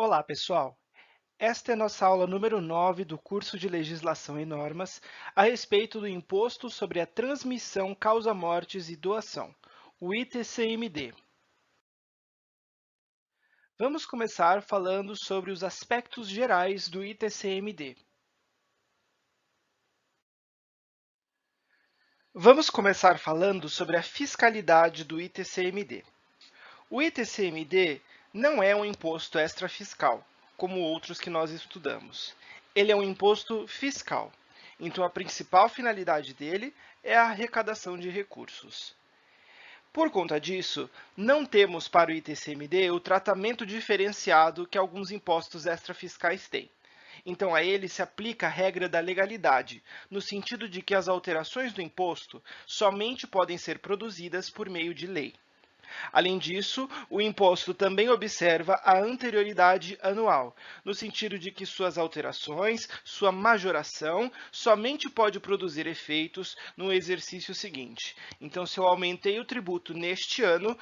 Olá, pessoal! Esta é nossa aula número 9 do curso de Legislação e Normas a respeito do Imposto sobre a Transmissão, Causa-Mortes e Doação, o ITCMD. Vamos começar falando sobre os aspectos gerais do ITCMD. Vamos começar falando sobre a fiscalidade do ITCMD. O ITCMD não é um imposto extrafiscal, como outros que nós estudamos. Ele é um imposto fiscal. Então, a principal finalidade dele é a arrecadação de recursos. Por conta disso, não temos para o ITCMD o tratamento diferenciado que alguns impostos extrafiscais têm. Então, a ele se aplica a regra da legalidade, no sentido de que as alterações do imposto somente podem ser produzidas por meio de lei. Além disso, o imposto também observa a anterioridade anual, no sentido de que suas alterações, sua majoração, somente pode produzir efeitos no exercício seguinte. Então, se eu aumentei o tributo neste ano,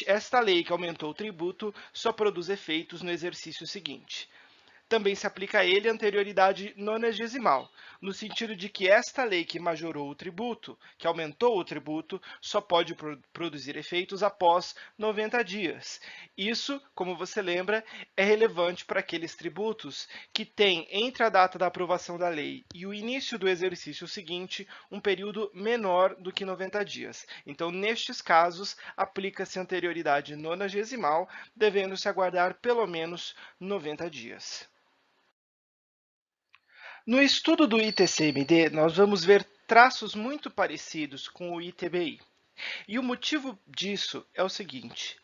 esta lei que aumentou o tributo só produz efeitos no exercício seguinte. Também se aplica a ele a anterioridade nonagesimal, no sentido de que esta lei que majorou o tributo, que aumentou o tributo, só pode produzir efeitos após 90 dias. Isso, como você lembra, é relevante para aqueles tributos que têm entre a data da aprovação da lei e o início do exercício seguinte um período menor do que 90 dias. Então, nestes casos, aplica-se anterioridade nonagesimal, devendo-se aguardar pelo menos 90 dias. No estudo do ITCMD, nós vamos ver traços muito parecidos com o ITBI. E o motivo disso é o seguinte: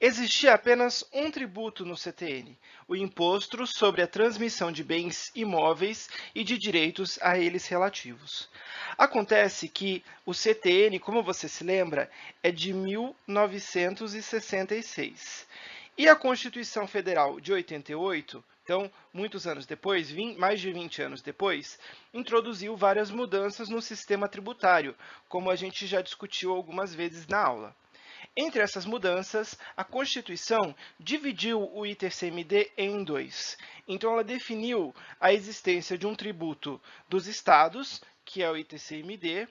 existia apenas um tributo no CTN, o Imposto sobre a Transmissão de Bens Imóveis e de Direitos a eles relativos. Acontece que o CTN, como você se lembra, é de 1966. E a Constituição Federal de 88, então, muitos anos depois, mais de 20 anos depois, introduziu várias mudanças no sistema tributário, como a gente já discutiu algumas vezes na aula. Entre essas mudanças, a Constituição dividiu o ITCMD em dois. Então, ela definiu a existência de um tributo dos estados, que é o ITCMD,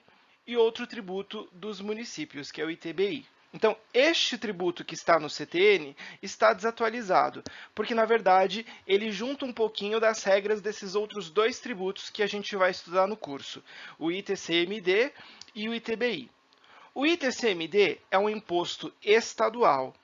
e outro tributo dos municípios, que é o ITBI. Então, este tributo que está no CTN está desatualizado, porque, na verdade, ele junta um pouquinho das regras desses outros dois tributos que a gente vai estudar no curso, o ITCMD e o ITBI. O ITCMD é um imposto estadual.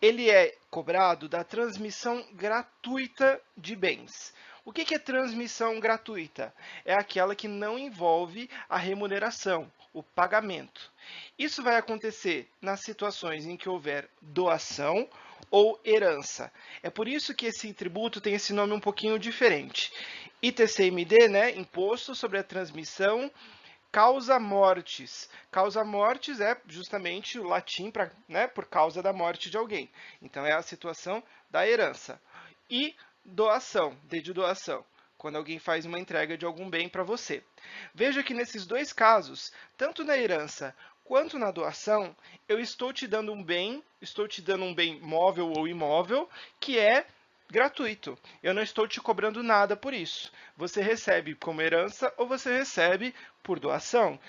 Ele é cobrado da transmissão gratuita de bens. O que é transmissão gratuita? É aquela que não envolve a remuneração, o pagamento. Isso vai acontecer nas situações em que houver doação ou herança. É por isso que esse tributo tem esse nome um pouquinho diferente. ITCMD, né, Imposto sobre a Transmissão Causa-mortes. Causa-mortes é justamente o latim para, né, por causa da morte de alguém. Então, é a situação da herança. E doação, de doação, quando alguém faz uma entrega de algum bem para você. Veja que nesses dois casos, tanto na herança quanto na doação, eu estou te dando um bem móvel ou imóvel, que é gratuito. Eu não estou te cobrando nada por isso. Você recebe como herança ou você recebe por doação.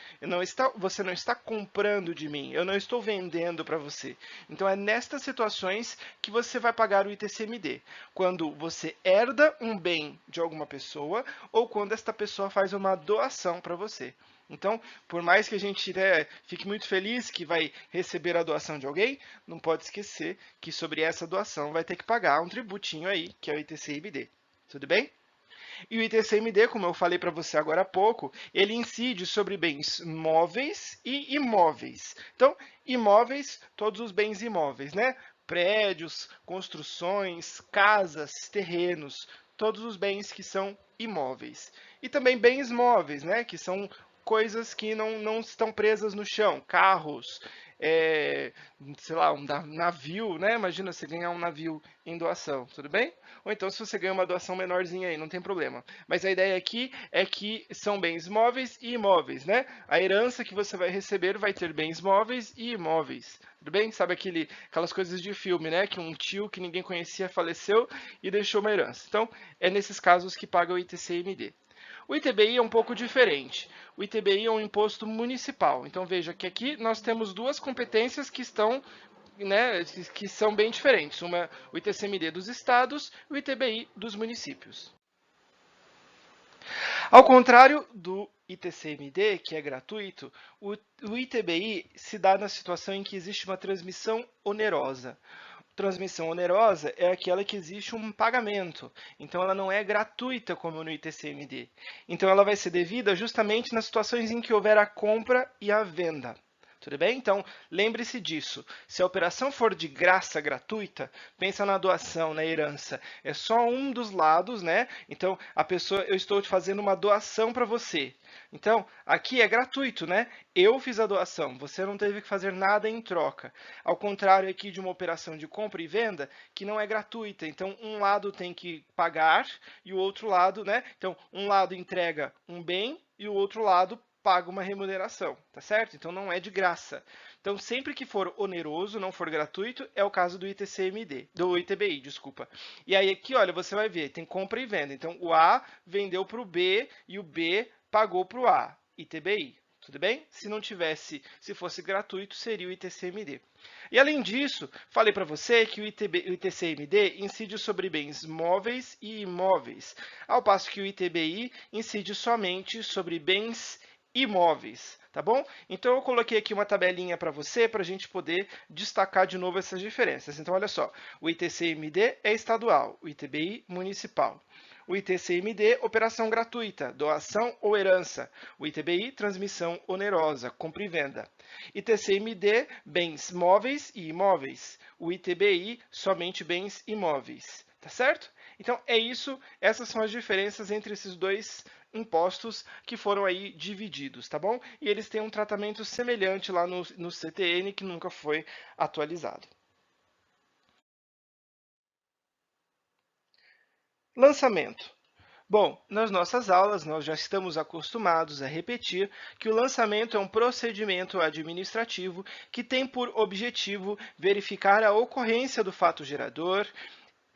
Você não está comprando de mim, eu não estou vendendo para você. Então, é nestas situações que você vai pagar o ITCMD. Quando você herda um bem de alguma pessoa ou quando esta pessoa faz uma doação para você. Então, por mais que a gente, né, fique muito feliz que vai receber a doação de alguém, não pode esquecer que sobre essa doação vai ter que pagar um tributinho aí, que é o ITCMD. Tudo bem? E o ITCMD, como eu falei para você agora há pouco, ele incide sobre bens móveis e imóveis. Então, imóveis, todos os bens imóveis, né? Prédios, construções, casas, terrenos, todos os bens que são imóveis. E também bens móveis, né? Que são coisas que não estão presas no chão, carros, sei lá, um navio, né? Imagina você ganhar um navio em doação, tudo bem? Ou então se você ganha uma doação menorzinha aí, não tem problema. Mas a ideia aqui é que são bens móveis e imóveis, né? A herança que você vai receber vai ter bens móveis e imóveis. Tudo bem? Sabe aquelas coisas de filme, né? Que um tio que ninguém conhecia faleceu e deixou uma herança. Então, é nesses casos que paga o ITCMD. O ITBI é um pouco diferente. O ITBI é um imposto municipal. Então veja que aqui nós temos duas competências que estão, né, que são bem diferentes. Uma, o ITCMD dos estados e o ITBI dos municípios. Ao contrário do ITCMD, que é gratuito, o ITBI se dá na situação em que existe uma transmissão onerosa. Transmissão onerosa é aquela que existe um pagamento, então ela não é gratuita como no ITCMD. Então ela vai ser devida justamente nas situações em que houver a compra e a venda. Tudo bem? Então, lembre-se disso. Se a operação for de graça gratuita, pensa na doação, na herança. É só um dos lados, né? Então, eu estou te fazendo uma doação para você. Então, aqui é gratuito, né? Eu fiz a doação, você não teve que fazer nada em troca. Ao contrário aqui de uma operação de compra e venda, que não é gratuita. Então, um lado tem que pagar e o outro lado, né? Então, um lado entrega um bem e o outro lado paga uma remuneração, tá certo? Então não é de graça. Então sempre que for oneroso, não for gratuito, é o caso do ITCMD, do ITBI, desculpa. E aí aqui, olha, você vai ver, tem compra e venda. Então o A vendeu para o B e o B pagou para o A, ITBI. Tudo bem? Se não tivesse, se fosse gratuito, seria o ITCMD. E além disso, falei para você que o ITCMD incide sobre bens móveis e imóveis, ao passo que o ITBI incide somente sobre bens imóveis, tá bom? Então eu coloquei aqui uma tabelinha para você, para a gente poder destacar de novo essas diferenças. Então olha só, o ITCMD é estadual, o ITBI municipal. O ITCMD, operação gratuita, doação ou herança. O ITBI, transmissão onerosa, compra e venda. ITCMD, bens móveis e imóveis. O ITBI, somente bens imóveis. Tá certo? Então é isso, essas são as diferenças entre esses dois impostos que foram aí divididos, tá bom? E eles têm um tratamento semelhante lá no CTN, que nunca foi atualizado. Lançamento. Bom, nas nossas aulas nós já estamos acostumados a repetir que o lançamento é um procedimento administrativo que tem por objetivo verificar a ocorrência do fato gerador,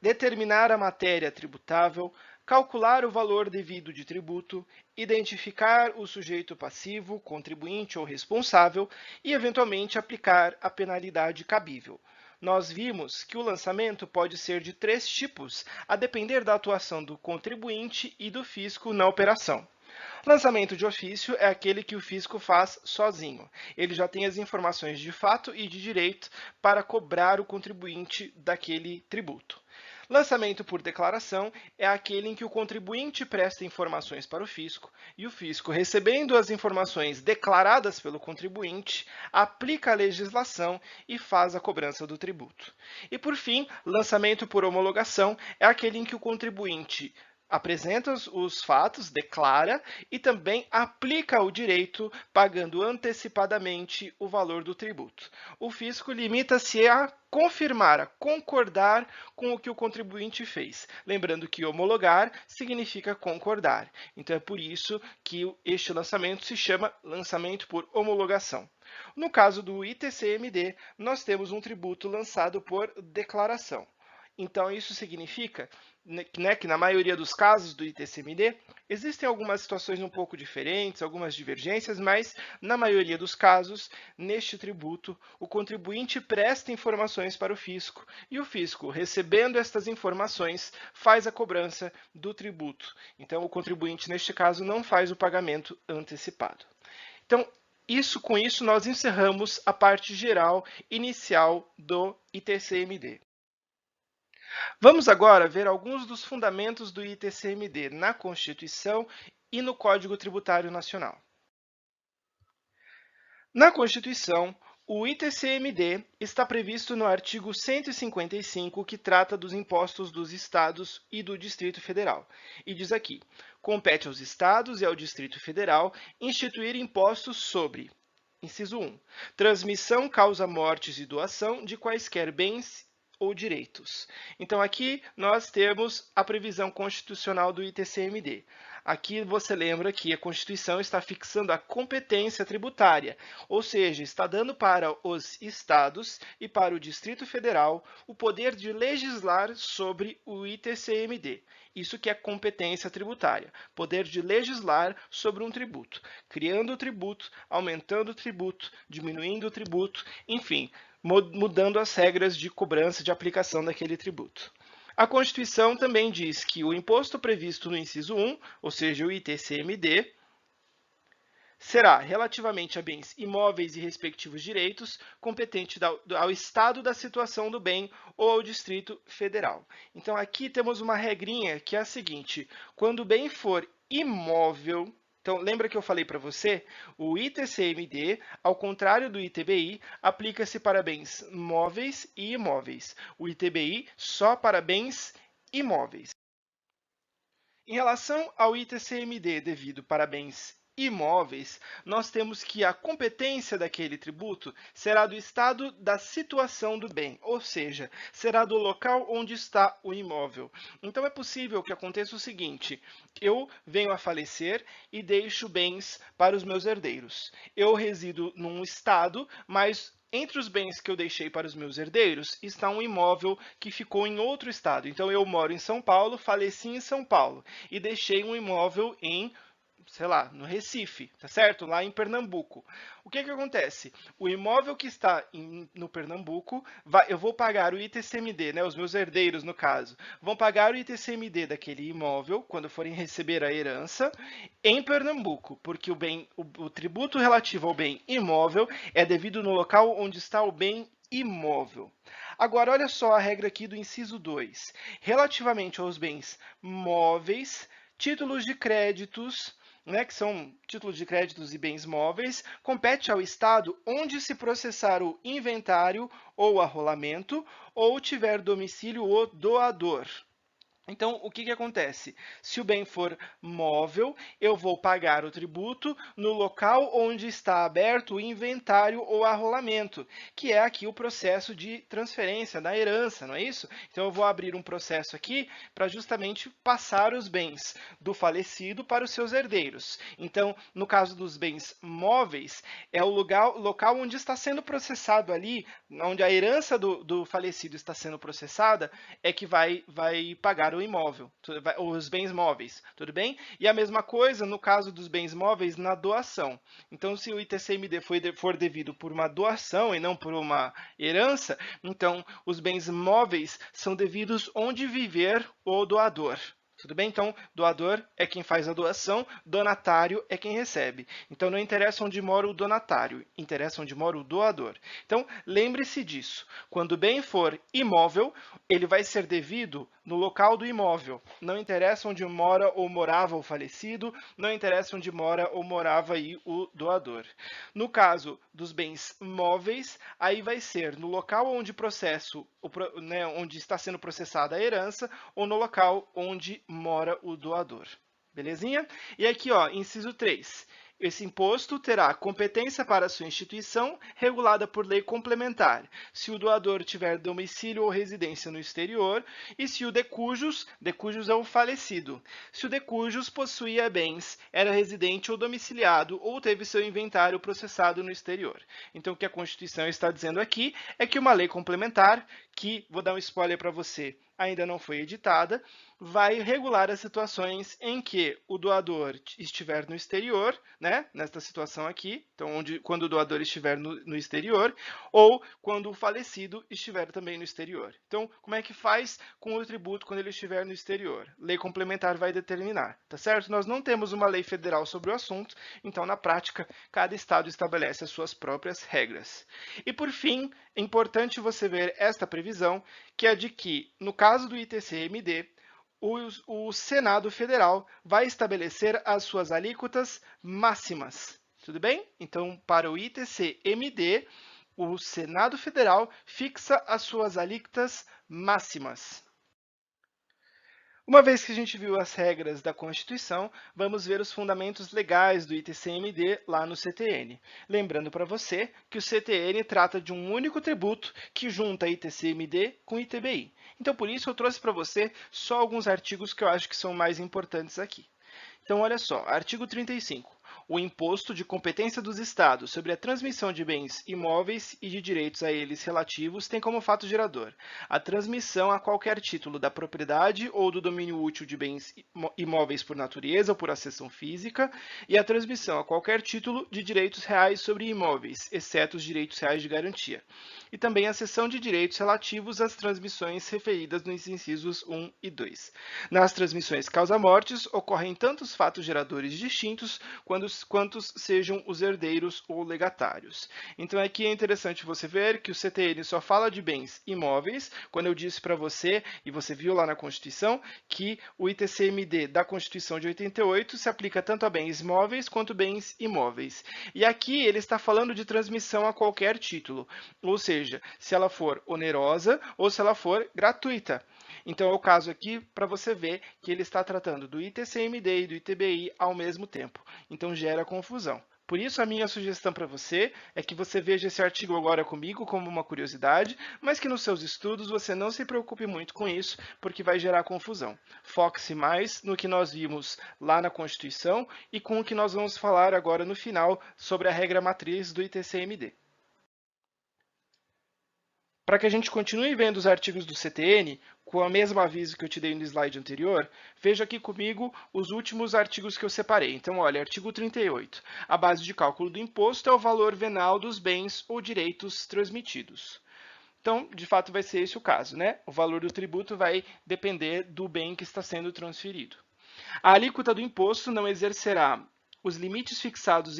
determinar a matéria tributável, calcular o valor devido de tributo, identificar o sujeito passivo, contribuinte ou responsável e, eventualmente, aplicar a penalidade cabível. Nós vimos que o lançamento pode ser de três tipos, a depender da atuação do contribuinte e do fisco na operação. Lançamento de ofício é aquele que o fisco faz sozinho. Ele já tem as informações de fato e de direito para cobrar o contribuinte daquele tributo. Lançamento por declaração é aquele em que o contribuinte presta informações para o fisco e o fisco, recebendo as informações declaradas pelo contribuinte, aplica a legislação e faz a cobrança do tributo. E, por fim, lançamento por homologação é aquele em que o contribuinte apresenta os fatos, declara e também aplica o direito pagando antecipadamente o valor do tributo. O fisco limita-se a confirmar, a concordar com o que o contribuinte fez. Lembrando que homologar significa concordar. Então é por isso que este lançamento se chama lançamento por homologação. No caso do ITCMD, nós temos um tributo lançado por declaração. Então, isso significa que na maioria dos casos do ITCMD, existem algumas situações um pouco diferentes, algumas divergências, mas na maioria dos casos, neste tributo, o contribuinte presta informações para o fisco e o fisco, recebendo estas informações, faz a cobrança do tributo. Então, o contribuinte, neste caso, não faz o pagamento antecipado. Então, com isso, nós encerramos a parte geral inicial do ITCMD. Vamos agora ver alguns dos fundamentos do ITCMD na Constituição e no Código Tributário Nacional. Na Constituição, o ITCMD está previsto no artigo 155, que trata dos impostos dos estados e do Distrito Federal. E diz aqui: compete aos estados e ao Distrito Federal instituir impostos sobre Inciso 1. Transmissão causa mortes e doação de quaisquer bens ou direitos. Então, aqui nós temos a previsão constitucional do ITCMD. Aqui você lembra que a Constituição está fixando a competência tributária, ou seja, está dando para os estados e para o Distrito Federal o poder de legislar sobre o ITCMD. Isso que é competência tributária, poder de legislar sobre um tributo, criando o tributo, aumentando o tributo, diminuindo o tributo, enfim, mudando as regras de cobrança de aplicação daquele tributo. A Constituição também diz que o imposto previsto no inciso 1, ou seja, o ITCMD, será, relativamente a bens imóveis e respectivos direitos, competente ao Estado da situação do bem ou ao Distrito Federal. Então, aqui temos uma regrinha que é a seguinte: quando o bem for imóvel, então, lembra que eu falei para você? O ITCMD, ao contrário do ITBI, aplica-se para bens móveis e imóveis. O ITBI só para bens imóveis. Em relação ao ITCMD devido para bens imóveis, nós temos que a competência daquele tributo será do estado da situação do bem, ou seja, será do local onde está o imóvel. Então, é possível que aconteça o seguinte: eu venho a falecer e deixo bens para os meus herdeiros. Eu resido num estado, mas entre os bens que eu deixei para os meus herdeiros está um imóvel que ficou em outro estado. Então, eu moro em São Paulo, faleci em São Paulo e deixei um imóvel em, sei lá, no Recife, tá certo? Lá em Pernambuco. O que acontece? O imóvel que está no Pernambuco, eu vou pagar o ITCMD, né? Os meus herdeiros, no caso, vão pagar o ITCMD daquele imóvel quando forem receber a herança em Pernambuco, porque o tributo relativo ao bem imóvel é devido no local onde está o bem imóvel. Agora, olha só a regra aqui do inciso 2. Relativamente aos bens móveis, títulos de créditos, né, que são títulos de créditos e bens móveis, compete ao Estado onde se processar o inventário ou arrolamento ou tiver domicílio o doador. Então, o que acontece? Se o bem for móvel, eu vou pagar o tributo no local onde está aberto o inventário ou arrolamento, que é aqui o processo de transferência da herança, não é isso? Então, eu vou abrir um processo aqui para justamente passar os bens do falecido para os seus herdeiros. Então, no caso dos bens móveis, é o local onde está sendo processado ali, onde a herança do falecido está sendo processada, é que vai pagar o imóvel, os bens móveis, tudo bem? E a mesma coisa no caso dos bens móveis na doação. Então, se o ITCMD for devido por uma doação e não por uma herança, então os bens móveis são devidos onde viver o doador. Tudo bem? Então, doador é quem faz a doação, donatário é quem recebe. Então, não interessa onde mora o donatário, interessa onde mora o doador. Então, lembre-se disso. Quando o bem for imóvel, ele vai ser devido no local do imóvel. Não interessa onde mora ou morava o falecido, não interessa onde mora ou morava aí o doador. No caso dos bens móveis, aí vai ser no local onde onde está sendo processada a herança ou no local onde mora o doador. Belezinha? E aqui, ó, inciso 3. Esse imposto terá competência para sua instituição regulada por lei complementar, se o doador tiver domicílio ou residência no exterior e se o de cujos é o falecido, se o de cujos possuía bens, era residente ou domiciliado ou teve seu inventário processado no exterior. Então, o que a Constituição está dizendo aqui é que uma lei complementar, que, vou dar um spoiler para você, ainda não foi editada, vai regular as situações em que o doador estiver no exterior, né, nesta situação aqui, então quando o doador estiver no exterior, ou quando o falecido estiver também no exterior. Então, como é que faz com o tributo quando ele estiver no exterior? Lei complementar vai determinar, tá certo? Nós não temos uma lei federal sobre o assunto, então, na prática, cada estado estabelece as suas próprias regras. E, por fim, é importante você ver esta previsão, que é de que, no caso do ITCMD, o Senado Federal vai estabelecer as suas alíquotas máximas. Tudo bem? Então, para o ITCMD, o Senado Federal fixa as suas alíquotas máximas. Uma vez que a gente viu as regras da Constituição, vamos ver os fundamentos legais do ITCMD lá no CTN. Lembrando para você que o CTN trata de um único tributo que junta ITCMD com ITBI. Então, por isso, eu trouxe para você só alguns artigos que eu acho que são mais importantes aqui. Então, olha só, artigo 35. O imposto de competência dos Estados sobre a transmissão de bens imóveis e de direitos a eles relativos tem como fato gerador a transmissão a qualquer título da propriedade ou do domínio útil de bens imóveis por natureza ou por acessão física e a transmissão a qualquer título de direitos reais sobre imóveis, exceto os direitos reais de garantia. E também a cessão de direitos relativos às transmissões referidas nos incisos 1 e 2. Nas transmissões causa-mortes, ocorrem tantos fatos geradores distintos quantos sejam os herdeiros ou legatários. Então aqui é interessante você ver que o CTN só fala de bens imóveis, quando eu disse para você, e você viu lá na Constituição, que o ITCMD da Constituição de 88 se aplica tanto a bens móveis quanto bens imóveis. E aqui ele está falando de transmissão a qualquer título, ou seja, se ela for onerosa ou se ela for gratuita. Então, é o caso aqui para você ver que ele está tratando do ITCMD e do ITBI ao mesmo tempo. Então, gera confusão. Por isso, a minha sugestão para você é que você veja esse artigo agora comigo como uma curiosidade, mas que nos seus estudos você não se preocupe muito com isso, porque vai gerar confusão. Foque-se mais no que nós vimos lá na Constituição e com o que nós vamos falar agora no final sobre a regra matriz do ITCMD. Para que a gente continue vendo os artigos do CTN, com o mesmo aviso que eu te dei no slide anterior, veja aqui comigo os últimos artigos que eu separei. Então, olha, artigo 38. A base de cálculo do imposto é o valor venal dos bens ou direitos transmitidos. Então, de fato, vai ser esse o caso, né? O valor do tributo vai depender do bem que está sendo transferido. A alíquota do imposto não exercerá os limites fixados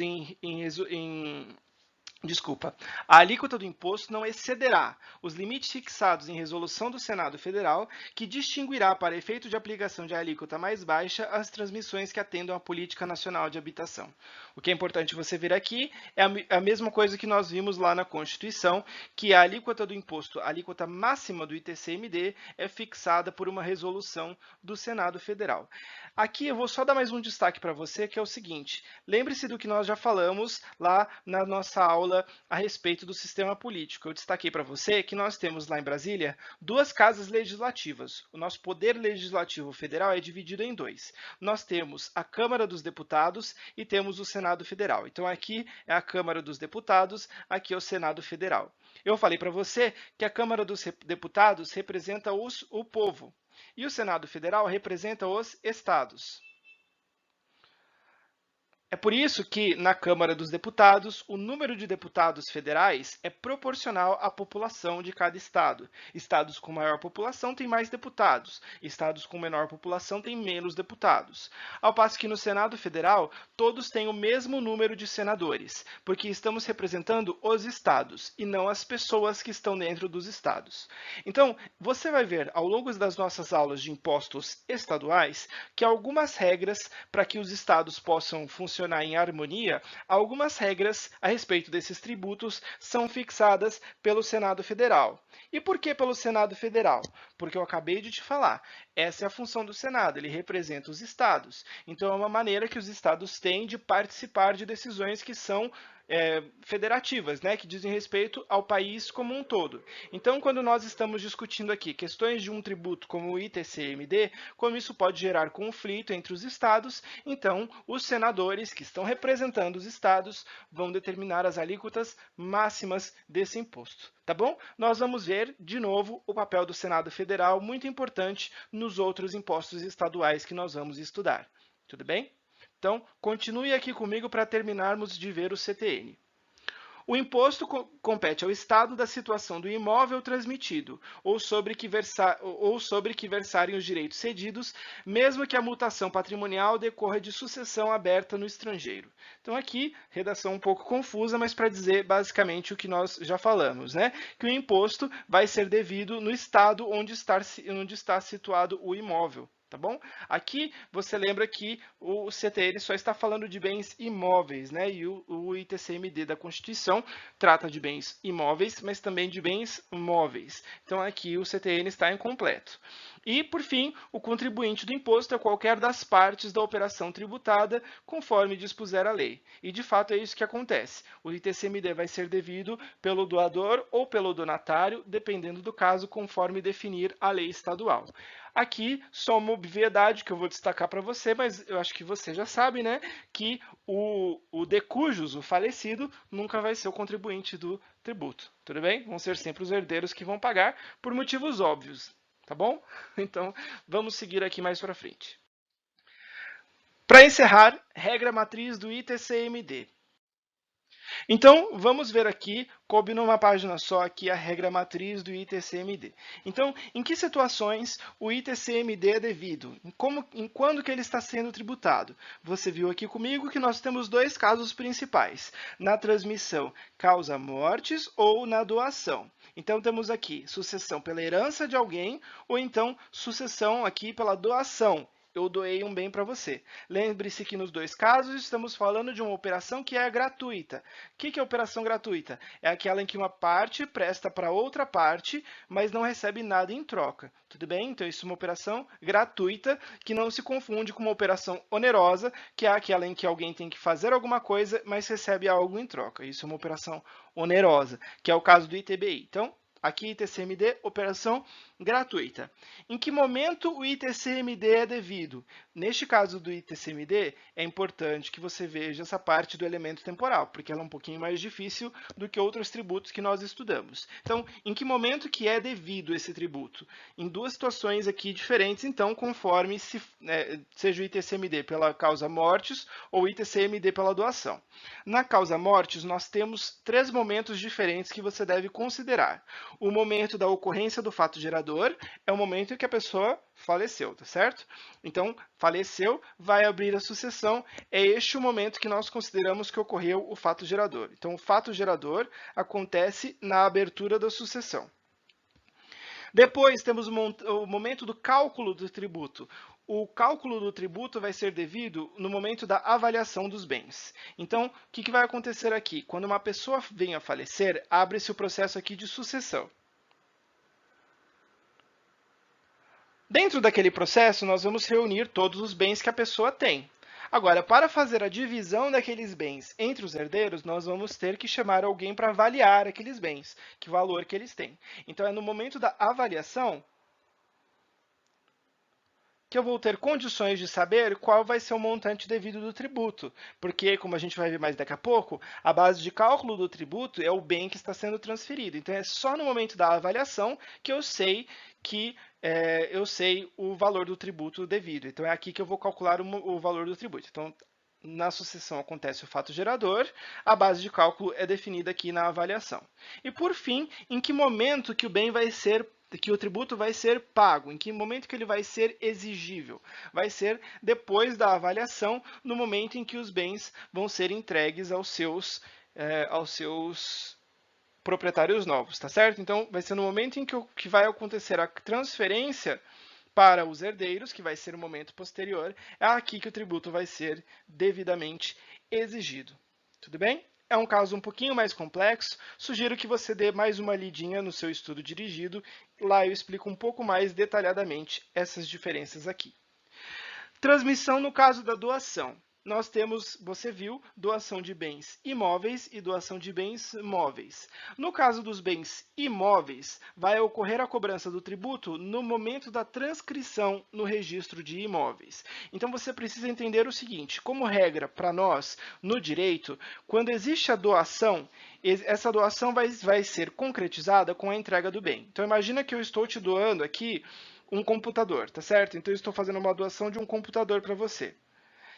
Desculpa. A alíquota do imposto não excederá os limites fixados em resolução do Senado Federal, que distinguirá, para efeito de aplicação de alíquota mais baixa, as transmissões que atendam à Política Nacional de Habitação. O que é importante você ver aqui é a mesma coisa que nós vimos lá na Constituição, que a alíquota do imposto, a alíquota máxima do ITCMD, é fixada por uma resolução do Senado Federal. Aqui eu vou só dar mais um destaque para você, que é o seguinte: lembre-se do que nós já falamos lá na nossa aula a respeito do sistema político. Eu destaquei para você que nós temos lá em Brasília duas casas legislativas. O nosso poder legislativo federal é dividido em dois. Nós temos a Câmara dos Deputados e temos o Senado Federal. Então aqui é a Câmara dos Deputados, aqui é o Senado Federal. Eu falei para você que a Câmara dos Deputados representa o povo e o Senado Federal representa os estados. É por isso que, na Câmara dos Deputados, o número de deputados federais é proporcional à população de cada estado. Estados com maior população têm mais deputados, estados com menor população têm menos deputados. Ao passo que no Senado Federal, todos têm o mesmo número de senadores, porque estamos representando os estados e não as pessoas que estão dentro dos estados. Então, você vai ver ao longo das nossas aulas de impostos estaduais que algumas regras para que os estados possam funcionar em harmonia, algumas regras a respeito desses tributos são fixadas pelo Senado Federal. E por que pelo Senado Federal? Porque eu acabei de te falar, essa é a função do Senado, ele representa os estados. Então é uma maneira que os estados têm de participar de decisões que são federativas, né, que dizem respeito ao país como um todo. Então, quando nós estamos discutindo aqui questões de um tributo como o ITCMD, como isso pode gerar conflito entre os estados, então os senadores que estão representando os estados vão determinar as alíquotas máximas desse imposto. Tá bom? Nós vamos ver de novo o papel do Senado Federal, muito importante nos outros impostos estaduais que nós vamos estudar. Tudo bem? Então, continue aqui comigo para terminarmos de ver o CTN. O imposto compete ao Estado da situação do imóvel transmitido ou sobre que versarem os direitos cedidos, mesmo que a mutação patrimonial decorra de sucessão aberta no estrangeiro. Então aqui, redação um pouco confusa, mas para dizer basicamente o que nós já falamos, né? Que o imposto vai ser devido no Estado onde está situado o imóvel. Tá bom? Aqui você lembra que o CTN só está falando de bens imóveis, né? E o ITCMD da Constituição trata de bens imóveis, mas também de bens móveis. Então aqui o CTN está incompleto. E, por fim, o contribuinte do imposto é qualquer das partes da operação tributada, conforme dispuser a lei. E, de fato, é isso que acontece. O ITCMD vai ser devido pelo doador ou pelo donatário, dependendo do caso, conforme definir a lei estadual. Aqui, só uma obviedade que eu vou destacar para você, mas eu acho que você já sabe, né? Que o de cujus, o falecido, nunca vai ser o contribuinte do tributo. Tudo bem? Vão ser sempre os herdeiros que vão pagar, por motivos óbvios. Tá bom? Então, vamos seguir aqui mais para frente. Para encerrar, regra matriz do ITCMD. Então, vamos ver aqui, coube numa página só aqui a regra matriz do ITCMD. Então, em que situações o ITCMD é devido? Quando que ele está sendo tributado? Você viu aqui comigo que nós temos dois casos principais, na transmissão causa-mortes ou na doação. Então, temos aqui sucessão pela herança de alguém ou então sucessão aqui pela doação. Eu doei um bem para você. Lembre-se que nos dois casos estamos falando de uma operação que é gratuita. O que é operação gratuita? É aquela em que uma parte presta para outra parte, mas não recebe nada em troca. Tudo bem? Então, isso é uma operação gratuita, que não se confunde com uma operação onerosa, que é aquela em que alguém tem que fazer alguma coisa, mas recebe algo em troca. Isso é uma operação onerosa, que é o caso do ITBI. Então, aqui ITCMD, operação gratuita. Em que momento o ITCMD é devido? Neste caso do ITCMD, é importante que você veja essa parte do elemento temporal, porque ela é um pouquinho mais difícil do que outros tributos que nós estudamos. Então, em que momento que é devido esse tributo? Em duas situações aqui diferentes, então, conforme seja o ITCMD pela causa mortis ou o ITCMD pela doação. Na causa mortis, nós temos três momentos diferentes que você deve considerar. O momento da ocorrência do fato gerador é o momento em que a pessoa faleceu, tá certo? Então, faleceu, vai abrir a sucessão, é este o momento que nós consideramos que ocorreu o fato gerador. Então, o fato gerador acontece na abertura da sucessão. Depois, temos o momento do cálculo do tributo. O cálculo do tributo vai ser devido no momento da avaliação dos bens. Então, o que vai acontecer aqui? Quando uma pessoa vem a falecer, abre-se o processo aqui de sucessão. Dentro daquele processo, nós vamos reunir todos os bens que a pessoa tem. Agora, para fazer a divisão daqueles bens entre os herdeiros, nós vamos ter que chamar alguém para avaliar aqueles bens, que valor que eles têm. Então, é no momento da avaliação que eu vou ter condições de saber qual vai ser o montante devido do tributo, porque, como a gente vai ver mais daqui a pouco, a base de cálculo do tributo é o bem que está sendo transferido. Então, é só no momento da avaliação que eu sei o valor do tributo devido. Então, é aqui que eu vou calcular o valor do tributo. Então, na sucessão acontece o fato gerador, a base de cálculo é definida aqui na avaliação. E, por fim, em que momento que o tributo vai ser pago, em que momento que ele vai ser exigível? Vai ser depois da avaliação, no momento em que os bens vão ser entregues aos seus proprietários novos, tá certo? Então, vai ser no momento em que vai acontecer a transferência para os herdeiros, que vai ser o momento posterior, é aqui que o tributo vai ser devidamente exigido. Tudo bem? É um caso um pouquinho mais complexo, sugiro que você dê mais uma lidinha no seu estudo dirigido, lá eu explico um pouco mais detalhadamente essas diferenças aqui. Transmissão no caso da doação. Nós temos, você viu, doação de bens imóveis e doação de bens móveis. No caso dos bens imóveis, vai ocorrer a cobrança do tributo no momento da transcrição no registro de imóveis. Então, você precisa entender o seguinte, como regra para nós, no direito, quando existe a doação, essa doação vai ser concretizada com a entrega do bem. Então, imagina que eu estou te doando aqui um computador, tá certo? Então, eu estou fazendo uma doação de um computador para você.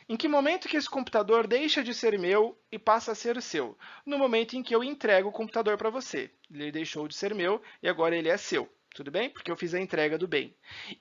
Em que momento que esse computador deixa de ser meu e passa a ser seu? No momento em que eu entrego o computador para você. Ele deixou de ser meu e agora ele é seu. Tudo bem? Porque eu fiz a entrega do bem.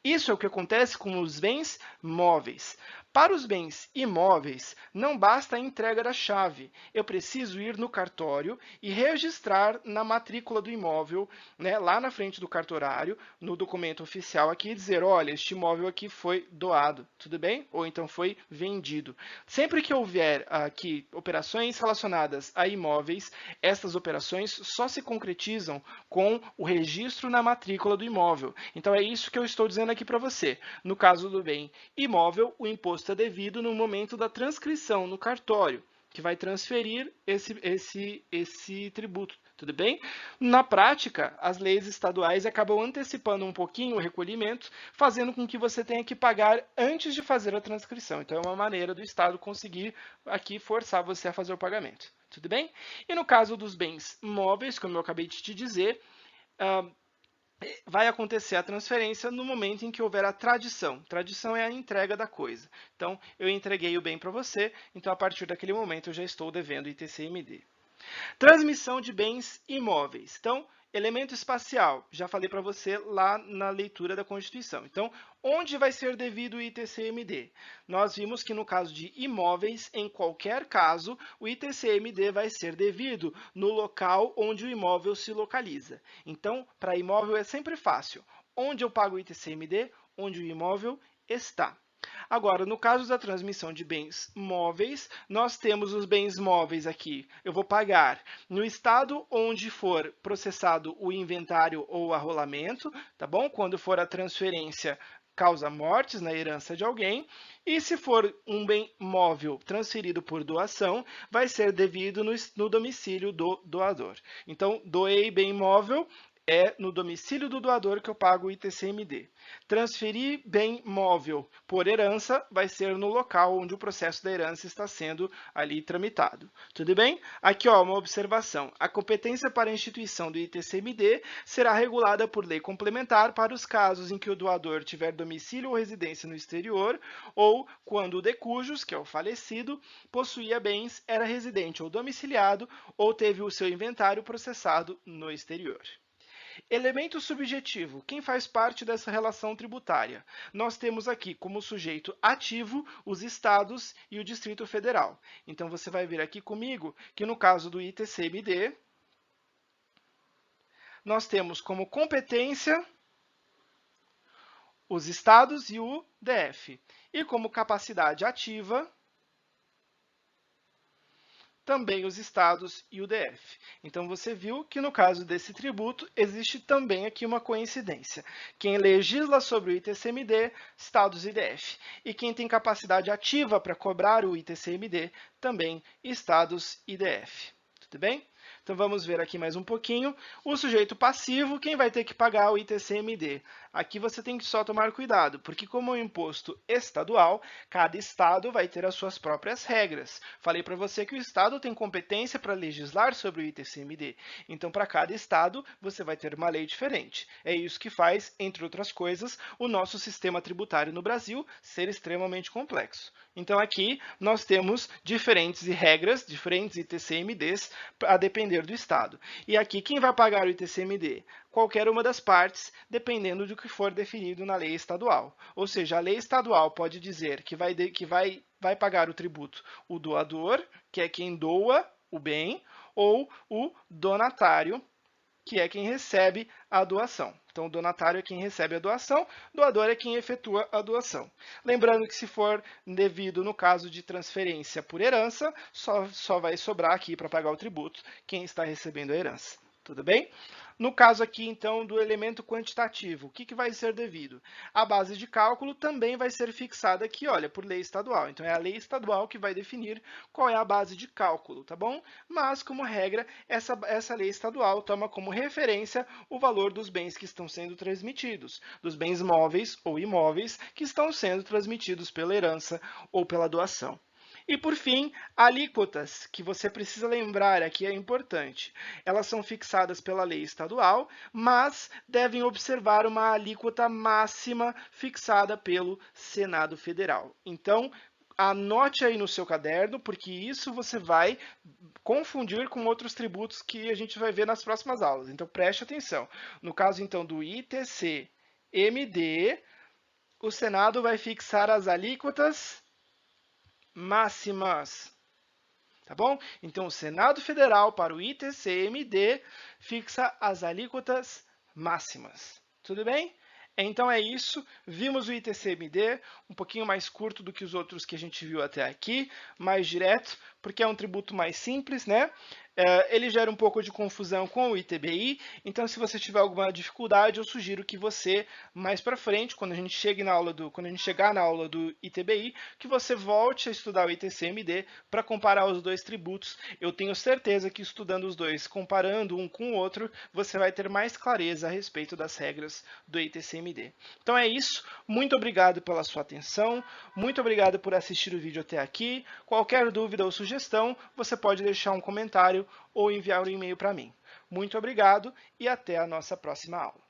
Isso é o que acontece com os bens móveis. Para os bens imóveis, não basta a entrega da chave. Eu preciso ir no cartório e registrar na matrícula do imóvel, né, lá na frente do cartorário, no documento oficial aqui, dizer, olha, este imóvel aqui foi doado, tudo bem? Ou então foi vendido. Sempre que houver aqui operações relacionadas a imóveis, essas operações só se concretizam com o registro na matrícula do imóvel. Então é isso que eu estou dizendo aqui para você. No caso do bem imóvel, o imposto é devido no momento da transcrição no cartório, que vai transferir esse tributo, tudo bem? Na prática, as leis estaduais acabam antecipando um pouquinho o recolhimento, fazendo com que você tenha que pagar antes de fazer a transcrição. Então, é uma maneira do Estado conseguir aqui forçar você a fazer o pagamento, tudo bem? E no caso dos bens móveis, como eu acabei de te dizer, vai acontecer a transferência no momento em que houver a tradição. Tradição é a entrega da coisa. Então, eu entreguei o bem para você, então a partir daquele momento eu já estou devendo ITCMD. Transmissão de bens imóveis. Então, elemento espacial, já falei para você lá na leitura da Constituição. Então, onde vai ser devido o ITCMD? Nós vimos que no caso de imóveis, em qualquer caso, o ITCMD vai ser devido no local onde o imóvel se localiza. Então, para imóvel é sempre fácil. Onde eu pago o ITCMD? Onde o imóvel está. Agora, no caso da transmissão de bens móveis, nós temos os bens móveis aqui. Eu vou pagar no estado onde for processado o inventário ou arrolamento, tá bom? Quando for a transferência causa mortes na herança de alguém, e se for um bem móvel transferido por doação, vai ser devido no domicílio do doador. Então, doei bem móvel, é no domicílio do doador que eu pago o ITCMD. Transferir bem móvel por herança vai ser no local onde o processo da herança está sendo ali tramitado. Tudo bem? Aqui, ó, uma observação. A competência para a instituição do ITCMD será regulada por lei complementar para os casos em que o doador tiver domicílio ou residência no exterior ou quando o de cujos, que é o falecido, possuía bens, era residente ou domiciliado ou teve o seu inventário processado no exterior. Elemento subjetivo. Quem faz parte dessa relação tributária? Nós temos aqui como sujeito ativo os estados e o Distrito Federal. Então, você vai ver aqui comigo que no caso do ITCMD, nós temos como competência os estados e o DF. E como capacidade ativa, também os estados e o DF. Então, você viu que no caso desse tributo, existe também aqui uma coincidência. Quem legisla sobre o ITCMD, estados e DF. E quem tem capacidade ativa para cobrar o ITCMD, também estados e DF. Tudo bem? Então, vamos ver aqui mais um pouquinho. O sujeito passivo, quem vai ter que pagar o ITCMD? Aqui você tem que só tomar cuidado, porque como é um imposto estadual, cada estado vai ter as suas próprias regras. Falei para você que o estado tem competência para legislar sobre o ITCMD. Então, para cada estado, você vai ter uma lei diferente. É isso que faz, entre outras coisas, o nosso sistema tributário no Brasil ser extremamente complexo. Então, aqui nós temos diferentes regras, diferentes ITCMDs, a depender do estado. E aqui, quem vai pagar o ITCMD? Qualquer uma das partes, dependendo do que for definido na lei estadual. Ou seja, a lei estadual pode dizer que vai pagar o tributo o doador, que é quem doa o bem, ou o donatário, que é quem recebe a doação. Então, o donatário é quem recebe a doação, o doador é quem efetua a doação. Lembrando que se for devido no caso de transferência por herança, só vai sobrar aqui para pagar o tributo quem está recebendo a herança. Tudo bem? No caso aqui, então, do elemento quantitativo, o que vai ser devido? A base de cálculo também vai ser fixada aqui, olha, por lei estadual. Então, é a lei estadual que vai definir qual é a base de cálculo, tá bom? Mas, como regra, essa lei estadual toma como referência o valor dos bens que estão sendo transmitidos, dos bens móveis ou imóveis que estão sendo transmitidos pela herança ou pela doação. E, por fim, alíquotas, que você precisa lembrar aqui é importante. Elas são fixadas pela lei estadual, mas devem observar uma alíquota máxima fixada pelo Senado Federal. Então, anote aí no seu caderno, porque isso você vai confundir com outros tributos que a gente vai ver nas próximas aulas. Então, preste atenção. No caso, então, do ITCMD, o Senado vai fixar as alíquotas máximas. Tá bom? Então, o Senado Federal, para o ITCMD, fixa as alíquotas máximas. Tudo bem? Então é isso, vimos o ITCMD, um pouquinho mais curto do que os outros que a gente viu até aqui, mais direto, porque é um tributo mais simples, né? Ele gera um pouco de confusão com o ITBI, então se você tiver alguma dificuldade, eu sugiro que você, mais para frente, quando a gente chegar na aula do ITBI, que você volte a estudar o ITCMD para comparar os dois tributos. Eu tenho certeza que estudando os dois, comparando um com o outro, você vai ter mais clareza a respeito das regras do ITCMD. Então é isso, muito obrigado pela sua atenção, muito obrigado por assistir o vídeo até aqui. Qualquer dúvida ou sugestão, você pode deixar um comentário ou enviar um e-mail para mim. Muito obrigado e até a nossa próxima aula.